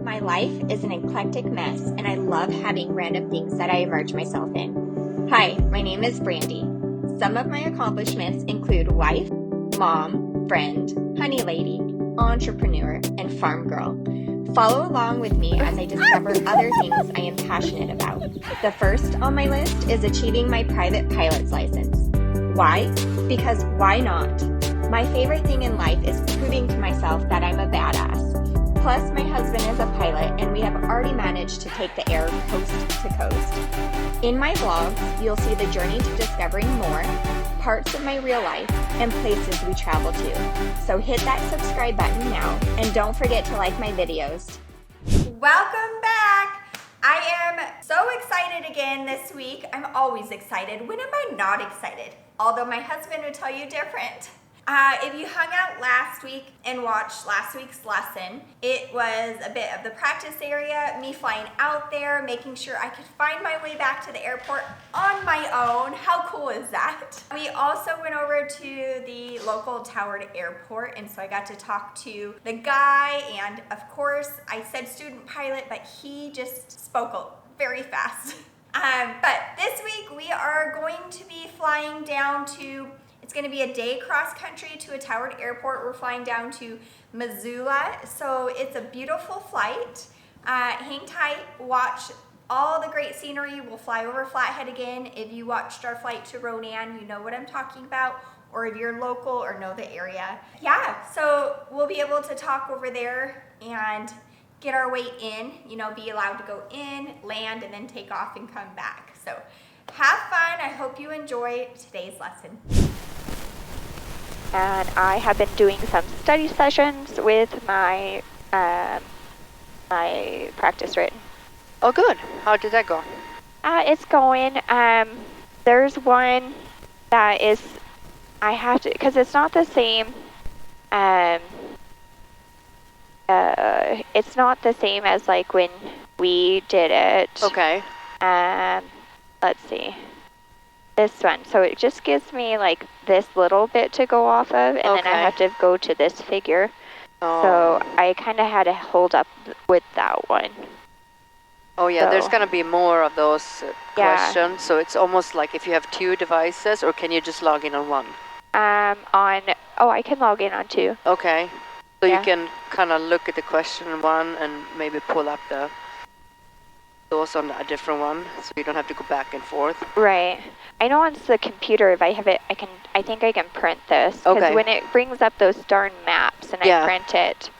My life is an eclectic mess, and I love having random things that I immerse myself in. Hi, my name is Brandy. Some of my accomplishments include wife, mom, friend, honey lady, entrepreneur, and farm girl. Follow along with me as I discover other things I am passionate about. The first on my list is achieving my private pilot's license. Why? Because why not? My favorite thing in life is proving to myself that I'm a badass. Plus, my husband is a pilot, and we have already managed to take the air coast to coast. In my vlogs, you'll see the journey to discovering more, parts of my real life, and places we travel to. So hit that subscribe button now, and don't forget to like my videos. Welcome back! I am so excited again this week. I'm always excited. When am I not excited? Although my husband would tell you different. If you hung out last week and watched last week's lesson, it was a bit of the practice area, me flying out there, making sure I could find my way back to the airport on my own. How cool is that? We also went over to the local Towered Airport, and so I got to talk to the guy, and of course I said student pilot, but he just spoke very fast. But this week we are going to be flying down to It's going to be a day cross country to a Towered Airport. We're flying down to Missoula, so it's a beautiful flight. Hang tight, watch all the great scenery. We'll fly over Flathead again. If you watched our flight to Ronan, you know what I'm talking about, or if you're local or know the area. Yeah, so we'll be able to talk over there and get our way in, be allowed to go in, land, and then take off and come back. So have fun. I hope you enjoy today's lesson. And I have been doing some study sessions with my my practice written. Oh, good. How did that go? It's going. There's one that is, I have to, because it's not the same. It's not the same as like when we did it. Okay. Let's see. This one. So it just gives me like this little bit to go off of, and then I have to go to this figure. Oh. So I kind of had to hold up with that one. Oh yeah, So, there's going to be more of those questions. So it's almost like if you have two devices, or can you just log in on one? I can log in on two. Okay. So Yeah. you can kind of look at the question in one and maybe pull up those on a different one, so you don't have to go back and forth. Right. I know on the computer, if I have it, I think I can print this. Because Okay. when it brings up those darn maps and I print it,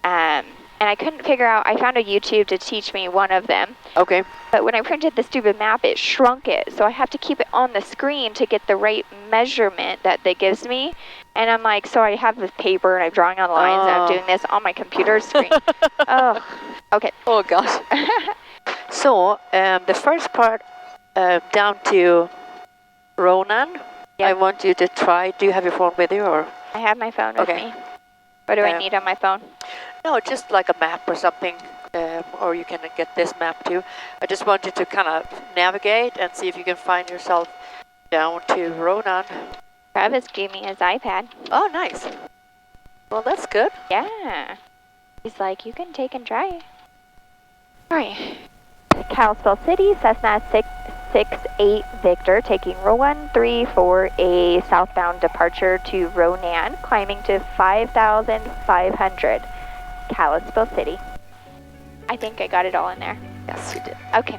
and I couldn't figure out, I found a YouTube to teach me one of them. Okay. But when I printed the stupid map, it shrunk it. So I have to keep it on the screen to get the right measurement that they gives me. And I'm like, so I have this paper and I'm drawing on the lines and I'm doing this on my computer screen. Oh, okay. Oh gosh. So the first part down to Ronan, Yep. I want you to try. Do you have your phone with you, or? I have my phone with me. What do I need on my phone? No, just like a map or something, or you can get this map too. I just want you to kind of navigate and see if you can find yourself down to Ronan. Travis gave me his iPad. Oh, nice. Well, that's good. Yeah. He's like, you can take and try. All right. Kalispell City, Cessna 668 Victor, taking row 134 for a southbound departure to Ronan, climbing to 5,500. Kalispell City. I think I got it all in there. Yes, you did. Okay.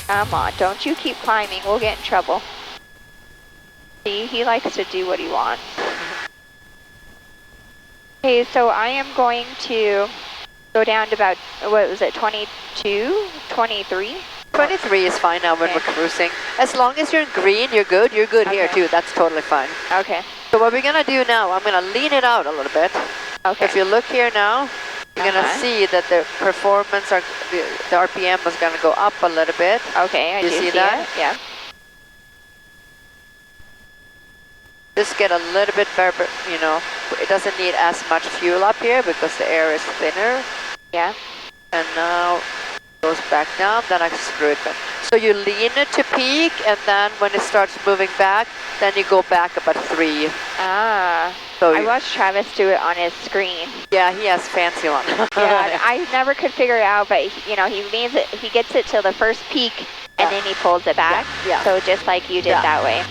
Come on, don't you keep climbing. We'll get in trouble. See, he likes to do what he wants. Okay, so I am going to go down to about, what was it, 22, 23? 23 is fine now when Okay. we're cruising. As long as you're in green, you're good. You're good here Okay. too. That's totally fine. Okay. So what we're gonna do now, I'm gonna lean it out a little bit. Okay. If you look here now, you're gonna see that the performance, the RPM is gonna go up a little bit. Okay, I You do see see that? it. Yeah. Just get a little bit better, you know, it doesn't need as much fuel up here because the air is thinner. Yeah. And now it goes back down, then I screw it back. So you lean it to peak, and then when it starts moving back, then you go back about 3. Ah. So I watched Travis do it on his screen. yeah, he has fancy one. Yeah, I never could figure it out, but you know, he leans it, he gets it till the first peak, and then he pulls it back. Yeah. So just like you did that way.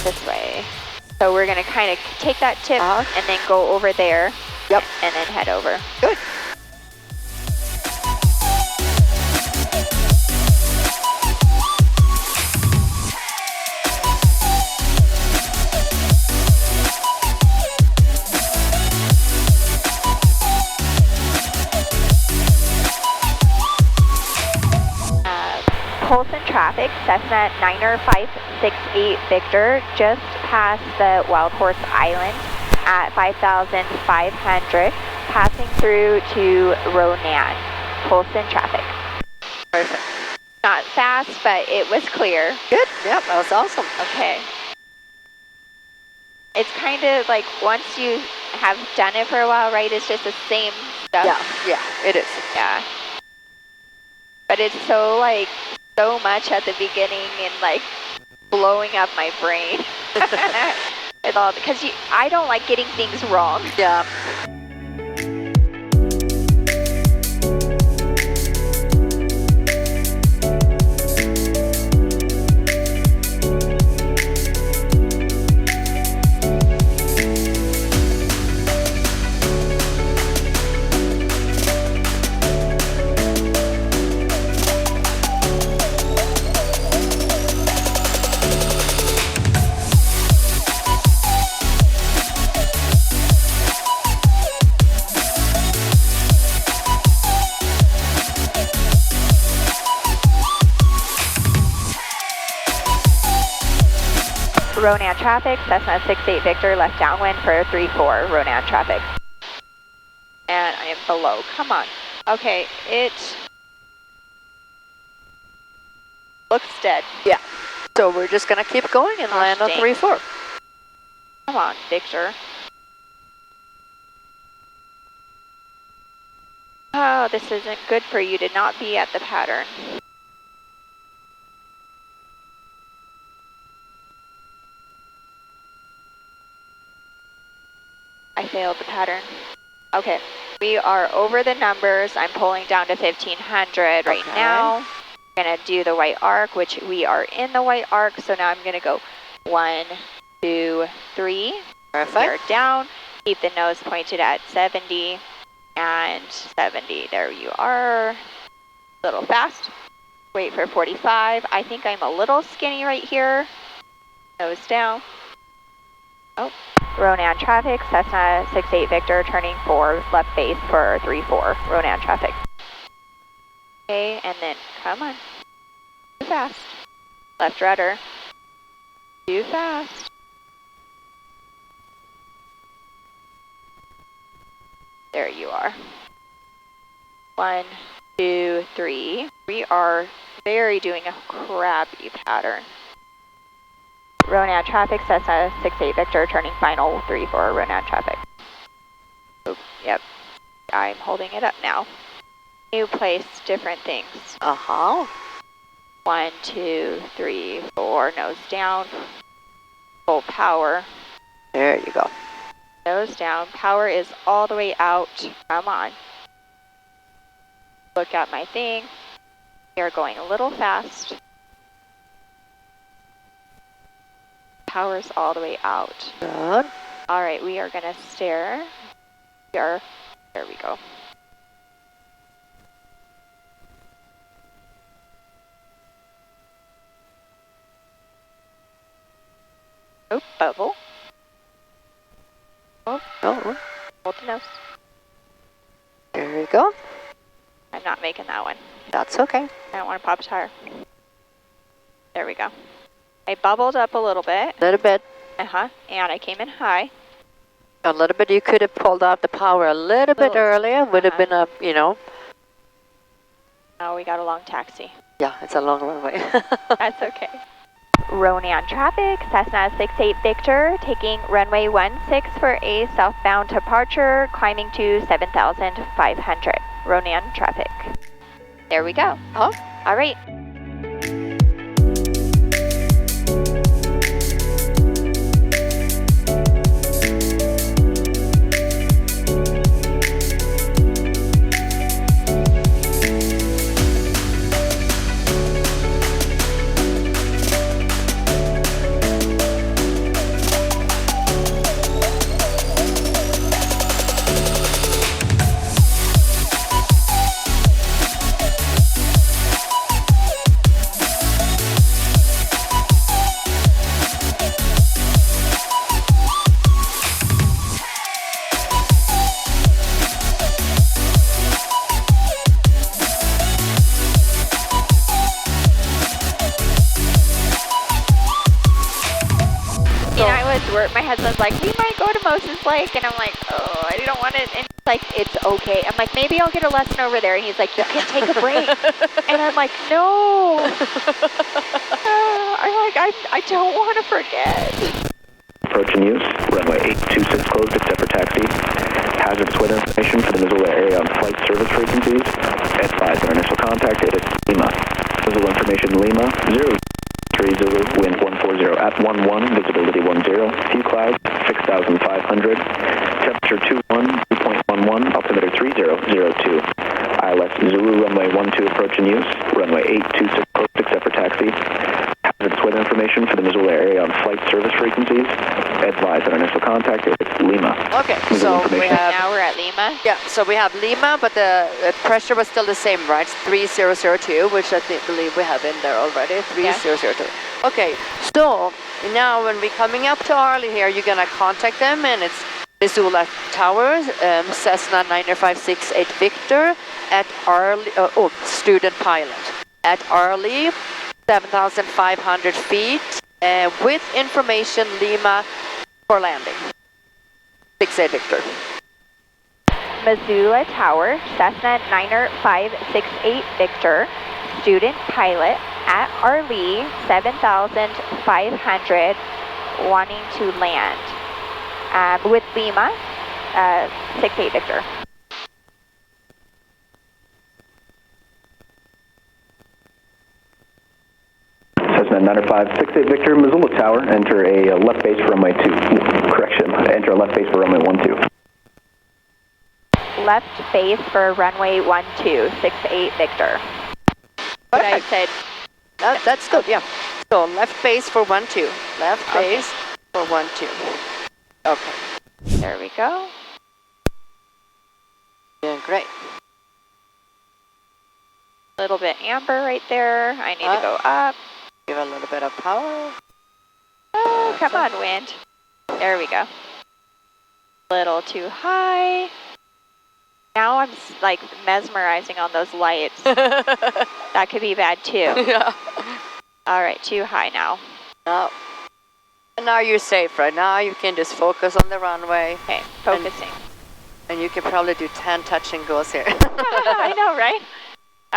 This way. So we're gonna kind of take that tip and then go over there. Yep. And then head over. Good. Pulse in traffic, Cessna 90568 Victor, just past the Wild Horse Island at 5,500, passing through to Ronan. Pulse in traffic. Perfect. Not fast, but it was clear. Good. Yep, that was awesome. Okay. It's kind of like once you have done it for a while, right? It's just the same stuff. Yeah, it is. Yeah. But it's so like, so much at the beginning and like blowing up my brain. With all, because I don't like getting things wrong. Yeah. Ronan traffic, Cessna 68 Victor, left downwind for 34, Ronan traffic. And I am below, come on. Okay, it looks dead. Yeah. So we're just gonna keep going and land on dang. 3-4. Come on, Victor. Oh, this isn't good for you to not be at the pattern. I failed the pattern. Okay, we are over the numbers. I'm pulling down to 1500 right now. I'm gonna do the white arc, which we are in the white arc. So now I'm gonna go 1, 2, 3. Perfect. Gear down. Keep the nose pointed at 70 and 70. There you are. A little fast. Wait for 45. I think I'm a little skinny right here. Nose down. Oh. Ronan traffic, Cessna 68 Victor, turning 4, left base for 34, Ronan traffic. Okay, and then, come on. Too fast. Left rudder. Too fast. There you are. 1, 2, 3. We are doing a crappy pattern. Ronan traffic, Cessna 68 Victor, turning final 34, Ronan traffic. Oop, yep, I'm holding it up now. New place, different things. 1, 2, 3, 4, nose down. Full power. There you go. Nose down, power is all the way out. Come on. Look at my thing. We are going a little fast. Power's all the way out. Good. All right, we are gonna steer. There we go. Oh, bubble. Oh, hold the nose. There you go. I'm not making that one. That's okay. I don't want to pop a tire. There we go. I bubbled up a little bit. A little bit. And I came in high. A little bit. You could have pulled out the power a little bit earlier. Would have been a, you know. Now we got a long taxi. Yeah, it's a long runway. That's okay. Ronan traffic, Cessna 68 Victor, taking runway 16 for a southbound departure, climbing to 7,500. Ronan traffic. There we go. Oh, all right. My husband's like, we might go to Moses Lake, and I'm like, oh, I don't want it. And he's like, it's okay. I'm like, maybe I'll get a lesson over there. And he's like, you can take a break. And I'm like, no. I don't want to forget. Approach and use, runway 826 closed except for taxi. Hazardous weather information for the Missoula area on flight service frequencies. Advise our initial contact is Lima. Missoula information Lima, 030, wind 140 at 11, visibility 10, few clouds, 6,500, temperature 2.11, altimeter 3002. ILS Zulu runway 12 approach and use, runway 826 closed except for taxi. Hazardous weather information for the Missoula area on flight service frequencies. Advise that our initial contact is Lima. Okay, so we have... Now we're at Lima? Yeah, so we have Lima, but the pressure was still the same, right? It's 3002, which I believe we have in there already. 3002. Yeah. Okay, so now when we're coming up to Arley here, you're going to contact them, and it's Missoula Towers, Cessna 9568 Victor at Arley, student pilot. At Arley, 7,500 feet, with information Lima for landing. 68 Victor. Missoula Tower, Cessna 9568 Victor, student pilot at Arley, 7,500, wanting to land. With Lima, 68 Victor. Cessna 9568 Victor, Missoula Tower, enter a left base for runway 2. Correction, enter a left base for runway 12. Left base for runway 12, 68 Victor. What I said. That's good, yeah. So left base for 12. Left base for 12. Okay. There we go. Yeah, great. A little bit amber right there. I need to go up. Give a little bit of power. Oh, come on, wind. There we go. A little too high. Now I'm like mesmerizing on those lights. That could be bad too. Yeah. All right, too high now. No. And now you're safe, right? Now you can just focus on the runway. Okay, focusing. And you can probably do 10 touch and goes here. I know, right?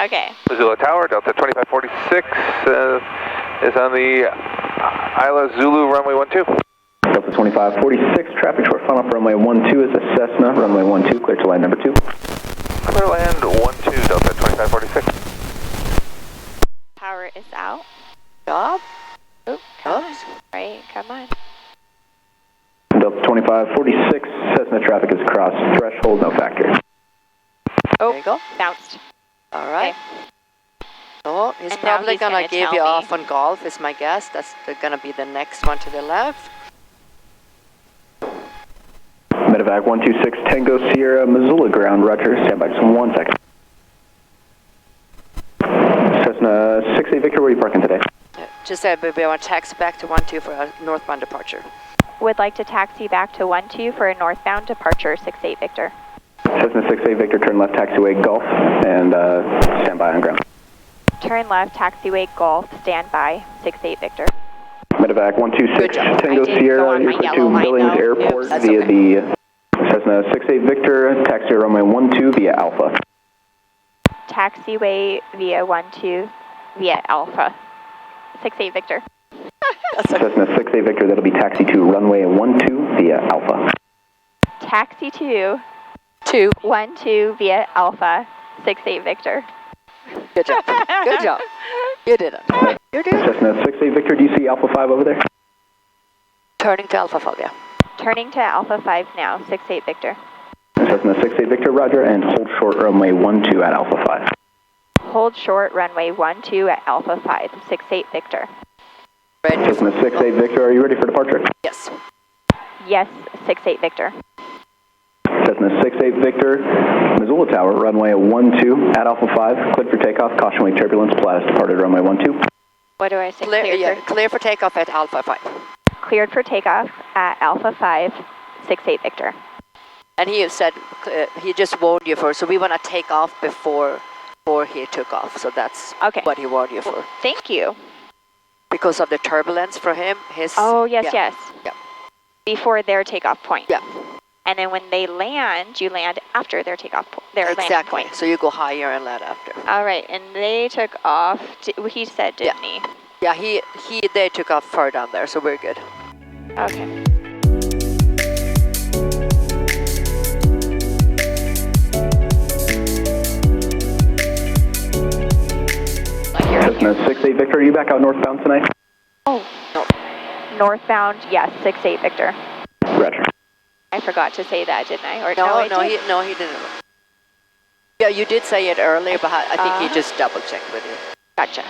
Okay. Missoula Tower, Delta 2546 is on the Isla Zulu runway 12. Delta 2546, traffic short final for runway 12 is a Cessna, runway 12, clear to line number 2. Clear land 12, Delta 2546. Power is out. Job. Oh, come on. Right, come on. Delta 2546, Cessna traffic is across threshold, no factor. Oh, there you go. Bounced. All right. Okay. Oh, he's And now probably he's gonna gonna give tell you me. off on golf, is my guess. That's gonna be the next one to the left. Medevac 126 Tango Sierra, Missoula ground, roger, stand by just 1 second. Cessna 68 Victor, where are you parking today? Just said we want to taxi back to 12 for a northbound departure. Would like to taxi back to 12 for a northbound departure, 68 Victor. Cessna 68 Victor, turn left taxiway Golf, and stand by on ground. Turn left, taxiway Golf, stand by, 68 Victor. Medevac 126 Good job. Tango I did go Sierra, on my you're yellow to line, Billings though. Airport Oops. via That's the Cessna 68 Victor, taxi runway 12 via Alpha. Taxiway via 12 via Alpha, 68 Victor. Cessna 68 Victor, that'll be taxi to runway 12 via Alpha. Taxi to 2. 12 via Alpha, 68 Victor. Good job. Good job. You did it. You did it. Cessna 68 Victor, do you see Alpha 5 over there? Turning to Alpha 5, yeah. Turning to Alpha 5 now, 68 Victor. Cessna 68 Victor, roger, and hold short runway 12 at Alpha 5. Hold short runway 12 at Alpha 5, 68 Victor. Ready? Cessna 68 Victor, are you ready for departure? Yes. Yes, 68 Victor. Cessna 68 Victor, Missoula Tower, runway 12 at Alpha 5, cleared for takeoff, caution wave turbulence, Pilatus departed runway 12. What do I say? Clear for takeoff at Alpha 5. Cleared for takeoff at Alpha 5, 68 Victor. And he said, he just warned you for, so we want to take off before he took off. So that's Okay. what he warned you for. Thank you. Because of the turbulence for him, his... Oh, yes, yeah. yes. Yeah. Before their takeoff point. Yeah. And then when they land, you land after their takeoff their landing Exactly. point. So you go higher and land after. All right, and they took off, he said, didn't he? Yeah, they took off far down there, so we're good. Okay. Cessna 68 Victor, are you back out northbound tonight? Oh, no. Northbound, yes, 68 Victor. Roger. I forgot to say that, didn't I? Or No, he didn't. Yeah, you did say it earlier, but I think he just double-checked with you. Gotcha.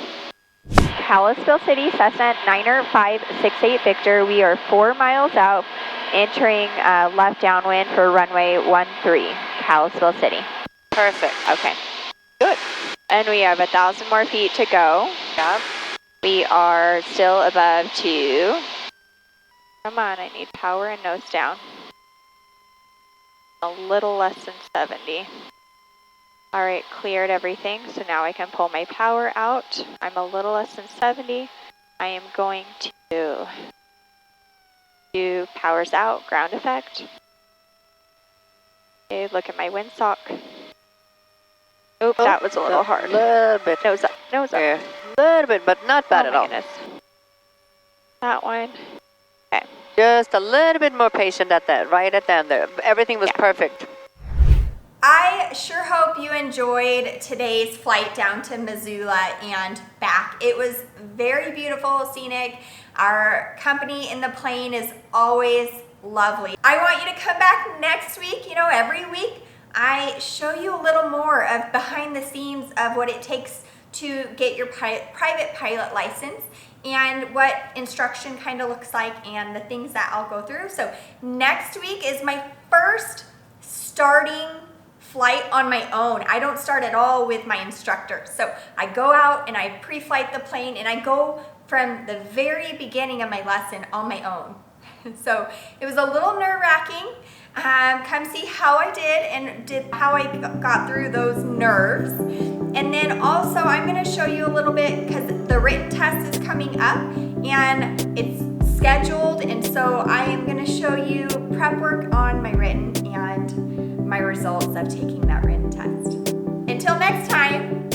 Kalispell City, Cessna 9er 568 Victor. We are 4 miles out, entering left downwind for runway 13, Kalispell City. Perfect. Okay. Good. And we have 1,000 more feet to go. Yeah. We are still above 2. Come on, I need power and nose down. A little less than 70. All right, cleared everything, so now I can pull my power out. I'm a little less than 70. I am going to do powers out, ground effect. Okay, look at my windsock. Oop, that was a little hard. A little bit. Nose up, nose up. Yeah, a little bit, but not bad at all. Goodness. That one. Okay. Just a little bit more patient at that, right at the end there. Everything was perfect. I sure hope you enjoyed today's flight down to Missoula and back. It was very beautiful, scenic. Our company in the plane is always lovely. I want you to come back next week. You know, every week I show you a little more of behind the scenes of what it takes to get your private pilot license and what instruction kind of looks like and the things that I'll go through. So next week is my first starting flight on my own. I don't start at all with my instructor. So I go out and I pre-flight the plane and I go from the very beginning of my lesson on my own. So it was a little nerve-wracking. Come see how I did and how I got through those nerves. And then also I'm going to show you a little bit because the written test is coming up and it's scheduled, and so I am going to show you prep work on my written and my results of taking that written test. Until next time.